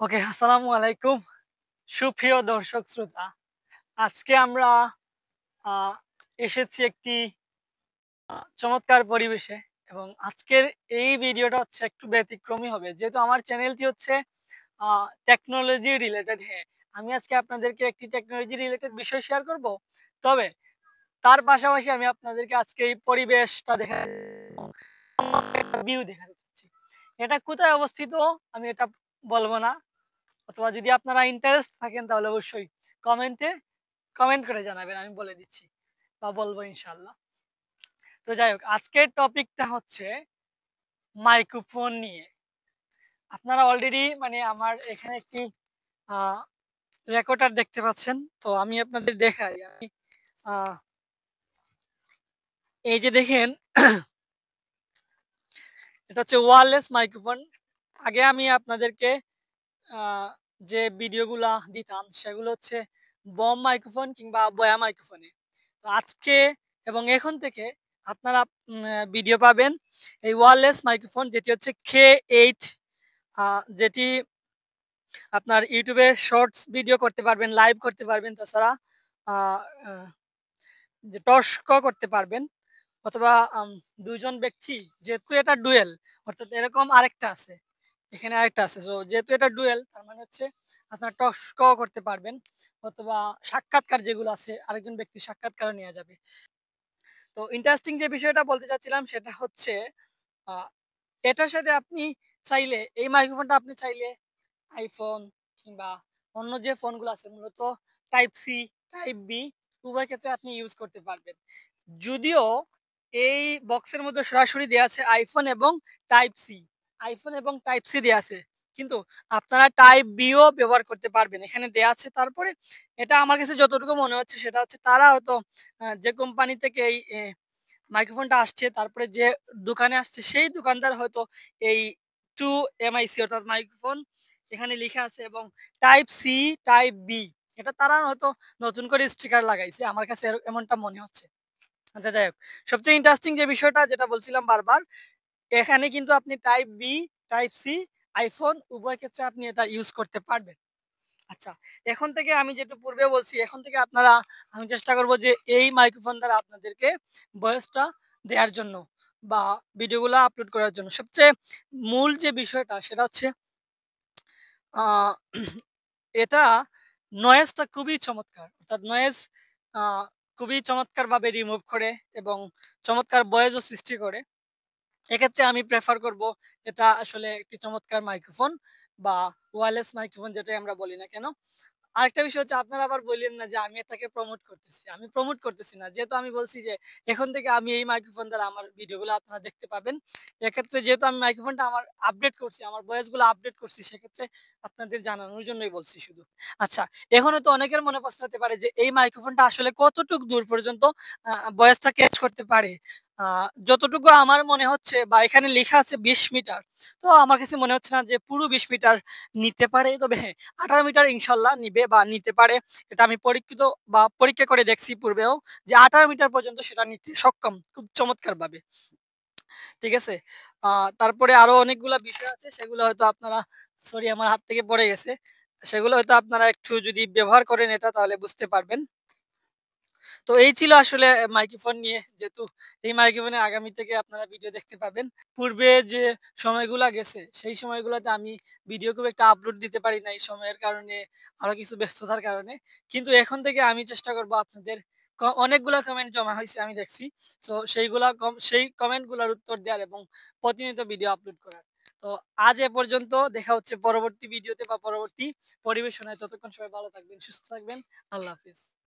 ওকে, আসসালামু আলাইকুম। সুপ্রিয় দর্শক শ্রোতা। আজকে আমরা আ এসেছি একটি চমৎকার পরিবেশে এবং আজকের এই ভিডিওটা হচ্ছে একটু ব্যতিক্রমী হবে। যেহেতু আমার চ্যানেলটি হচ্ছে আ টেকনোলজি রিলেটেড, হ্যাঁ, আমি আজকে আপনাদেরকে একটি টেকনোলজি রিলেটেড বিষয় শেয়ার করব। তবে তার পাশাপাশি আমি আপনাদেরকে আজকে এই পরিবেশটা একটা ভিউ দেখাতে চাচ্ছি। এটা কোথায় অবস্থিত আমি এটা বলব না। অথবা যদি আপনারা ইন্টারেস্ট থাকেন তাহলে অবশ্যই কমেন্টে কমেন্ট করে জানাবেন। আমি বলে দিচ্ছি বা বলবো ইনশাআল্লাহ। তো যাই হোক, আজকের টপিকটা হচ্ছে মাইক্রোফোন নিয়ে। আপনারা অলরেডি মানে আমার এখানে একটি আ রেকর্ডার দেখতে পাচ্ছেন। তো আমি আপনাদের দেখাই। আমি আ এই যে দেখেন এটা হচ্ছে ওয়্যারলেস মাইক্রোফোন। আগে আমি আপনাদেরকে আ যে ভিডিওগুলা দিতাম সেগুলো হচ্ছে বম মাইক্রোফোন কিংবা বয়া মাইক্রোফোনে। তো আজকে এবং এখন থেকে আপনারা ভিডিও পাবেন এই ওয়্যারলেস মাইক্রোফোন, যেটি হচ্ছে K8, যেটি আপনার YouTube এ শর্টস ভিডিও করতে পারবেন, লাইভ করতে পারবেন। তাছাড়া আ আ যে টস্ক করতে পারবেন অথবা ২ জন ব্যক্তি, যেহেতু এটা ডুয়েল, অর্থাৎ এরকম আরেকটা আছে। এখানে আরেকটা আছে। সো যেহেতু এটা ডুয়েল তার মানে হচ্ছে আপনার টস্ক করতে পারবেন অথবা সাক্ষাৎকার যেগুলো আছে আরেকজন ব্যক্তির সাক্ষাৎকারও নেয়া যাবে। তো ইন্টারেস্টিং যে বিষয়টা বলতে চাচ্ছিলাম সেটা হচ্ছে আ এটার সাথে আপনি চাইলে এই মাইক্রোফোনটা আপনি চাইলে iPhone কিংবা অন্য যে ফোনগুলো আছে মূলত টাইপ সি, টাইপ বি উভয় ক্ষেত্রে আপনি ইউজ করতে পারবেন। যদিও এই বক্সের মধ্যে সরাসরি দেয়া আছে iPhone এবং টাইপ সি। iPhone এবং টাইপ সি দেয়া আছে। কিন্তু আপনারা টাইপ বিও ব্যবহার করতে পারবেন। এখানে দেয়া আছে। তারপরে এটা আমার কাছে যতটুকু মনে হচ্ছে সেটা হচ্ছে তারা হয়তো যে কোম্পানি থেকে এই মাইক্রোফোনটা আসছে, তারপরে যে দোকানে আসছে সেই দোকানদার হয়তো এই 2 MIC অর্থাৎ মাইক্রোফোন এখানে লিখা আছে এবং টাইপ সি, টাইপ বি এটা তারা হয়তো নতুন করে স্টিকার লাগাইছে। আমার কাছে এমনটা মনে হচ্ছে। আচ্ছা, যাই হোক। সবচেয়ে ইন্টারেস্টিং যে বিষয়টা যেটা বলছিলাম বারবার, এখানে কিন্তু আপনি type B, type C, iPhone উভয় ক্ষেত্রে আপনি এটা ইউজ করতে পারবেন। আচ্ছা, এখন থেকে আমি যেটা পূর্বে বলছি, এখন থেকে আপনারা আমি চেষ্টা করব যে এই মাইক্রোফোন দ্বারা আপনাদেরকে ভয়েসটা দেয়ার জন্য বা ভিডিওগুলা আপলোড করার জন্য। সবচেয়ে মূল যে বিষয়টা সেটা হচ্ছে আ এটা নয়েজটা খুবই চমৎকার। অর্থাৎ নয়েজ আ খুবই চমৎকারভাবে রিমুভ করে এবং চমৎকার ভয়েসও সৃষ্টি করে। এক্ষেত্রে আমি প্রেফার করব এটা আসলে একটি চমৎকার মাইক্রোফোন বা ওয়্যারলেস মাইক্রোফোন যেটাই আমরা বলি না কেন। আরেকটা বিষয় হচ্ছে আপনারা আবার বললেন না যে আমি এটাকে প্রমোট করতেছি। আমি প্রমোট করতেছি না। যেহেতু আমি বলছি যে এখন থেকে আমি এই মাইক্রোফোন দ্বারা আমার ভিডিওগুলো আপনারা দেখতে পাবেন। এক্ষেত্রে যেহেতু আমি মাইক্রোফোনটা আমার আপডেট করছি, আমার ভয়েস গুলো আপডেট করছি, সেক্ষেত্রে আপনাদের জানানোর জন্যই বলছি শুধু। আচ্ছা, এখন হয়তো অনেকের মনে প্রশ্ন হতে পারে যে এই মাইক্রোফোনটা আসলে কতটুক দূর পর্যন্ত ভয়েসটা ক্যাচ করতে পারে? আ যতটুকু আমার মনে হচ্ছে বা এখানে লেখা আছে ২০ মিটার। তো আমার কাছে মনে হচ্ছে না যে পুরো ২০ মিটার নিতে পারে। তবে হ্যাঁ, ১৮ মিটার ইনশাআল্লাহ নিবে বা নিতে পারে। এটা আমি পরীক্ষিত বা পরীক্ষা করে দেখছি পূর্বেও যে ১৮ মিটার পর্যন্ত সেটা নিতে সক্ষম খুব চমৎকারভাবে। ঠিক আছে? আ তারপরে আরো অনেকগুলা বিষয় আছে সেগুলো হয়তো আপনারা সরি আমার হাত থেকে পড়ে গেছে। সেগুলো হয়তো আপনারা একটু যদি ব্যবহার করেন এটা তাহলে বুঝতে পারবেন। তো এই ছিল আসলে মাইক্রোফোন নিয়ে, যেহেতু এই মাইক্রোফোনে আগামী থেকে আপনারা ভিডিও দেখতে পাবেন। পূর্বে যে সময়গুলা গেছে সেই সময়গুলাতে আমি ভিডিও খুব একটা আপলোড দিতে পারি নাই সময়ের কারণে, আরো কিছু ব্যস্ততার কারণে। কিন্তু এখন থেকে আমি চেষ্টা করব আপনাদের অনেকগুলা কমেন্ট জমা হইছে আমি দেখছি। সো সেই কমেন্ট গুলার উত্তর দেওয়ার এবং প্রতিনিয়ত ভিডিও আপলোড করার। তো আজ এ পর্যন্ত। দেখা হচ্ছে পরবর্তী ভিডিওতে বা পরবর্তী পরিবেশনায়। ততক্ষণ সবাই ভালো থাকবেন, সুস্থ থাকবেন। আল্লাহ হাফেজ।